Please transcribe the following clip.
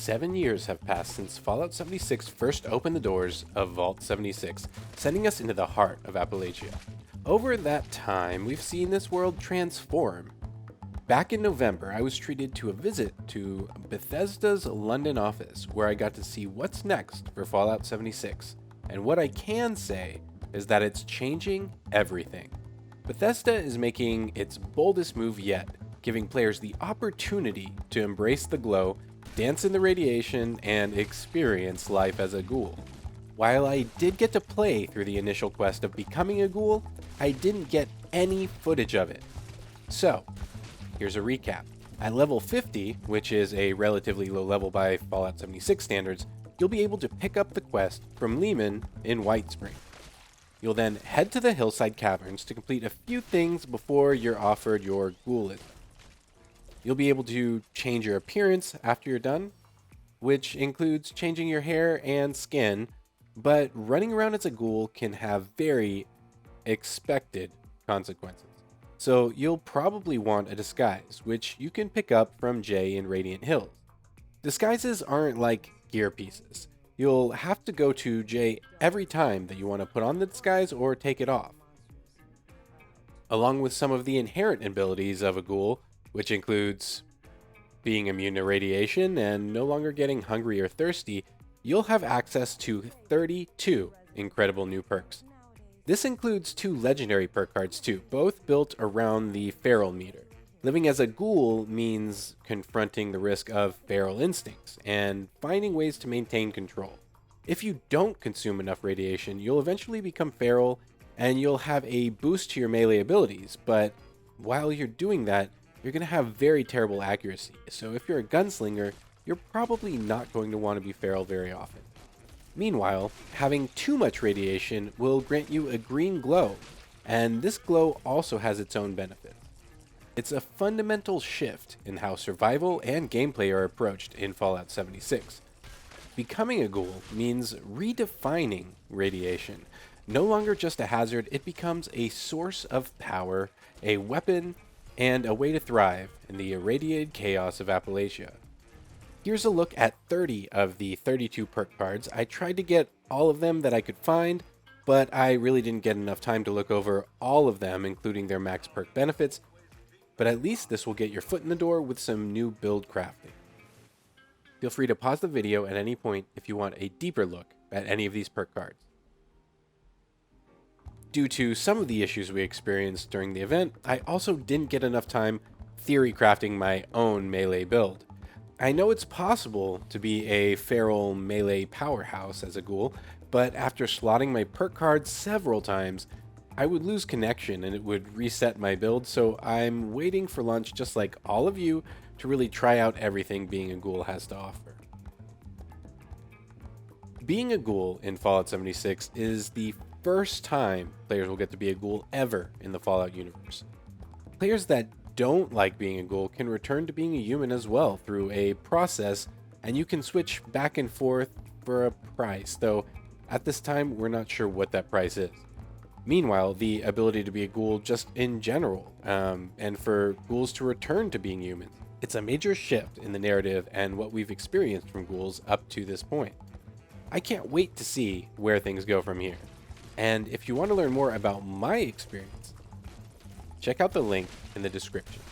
7 years have passed since Fallout 76 first opened the doors of Vault 76, sending us into the heart of Appalachia. Over that time, we've seen this world transform. Back in November, I was treated to a visit to Bethesda's London office, where I got to see what's next for Fallout 76. And what I can say is that it's changing everything. Bethesda is making its boldest move yet, giving players the opportunity to embrace the glow, dance in the radiation, and experience life as a ghoul. While I did get to play through the initial quest of becoming a ghoul, I didn't get any footage of it. So, here's a recap. At level 50, which is a relatively low level by Fallout 76 standards, you'll be able to pick up the quest from Lehman in Whitespring. You'll then head to the hillside caverns to complete a few things before you're offered your ghoulism. You'll be able to change your appearance after you're done, which includes changing your hair and skin, but running around as a ghoul can have very expected consequences. So you'll probably want a disguise, which you can pick up from Jay in Radiant Hills. Disguises aren't like gear pieces. You'll have to go to Jay every time that you want to put on the disguise or take it off. Along with some of the inherent abilities of a ghoul, which includes being immune to radiation and no longer getting hungry or thirsty, you'll have access to 32 incredible new perks. This includes 2 legendary perk cards too, both built around the feral meter. Living as a ghoul means confronting the risk of feral instincts and finding ways to maintain control. If you don't consume enough radiation, you'll eventually become feral and you'll have a boost to your melee abilities, but while you're doing that, you're going to have very terrible accuracy, so if you're a gunslinger, you're probably not going to want to be feral very often. Meanwhile, having too much radiation will grant you a green glow, and this glow also has its own benefits. It's a fundamental shift in how survival and gameplay are approached in Fallout 76. Becoming a ghoul means redefining radiation. No longer just a hazard, it becomes a source of power, a weapon, and a way to thrive in the irradiated chaos of Appalachia. Here's a look at 30 of the 32 perk cards. I tried to get all of them that I could find, but I really didn't get enough time to look over all of them, including their max perk benefits, but at least this will get your foot in the door with some new build crafting. Feel free to pause the video at any point if you want a deeper look at any of these perk cards. Due to some of the issues we experienced during the event, I also didn't get enough time theory crafting my own melee build. I know it's possible to be a feral melee powerhouse as a ghoul, but after slotting my perk cards several times, I would lose connection and it would reset my build, so I'm waiting for lunch just like all of you to really try out everything being a ghoul has to offer. Being a ghoul in Fallout 76 is the first time players will get to be a ghoul ever in the Fallout universe. Players that don't like being a ghoul can return to being a human as well through a process, and you can switch back and forth for a price, though at this time we're not sure what that price is. Meanwhile, the ability to be a ghoul just in general, and for ghouls to return to being humans. It's a major shift in the narrative and what we've experienced from ghouls up to this point. I can't wait to see where things go from here. And if you want to learn more about my experience, check out the link in the description.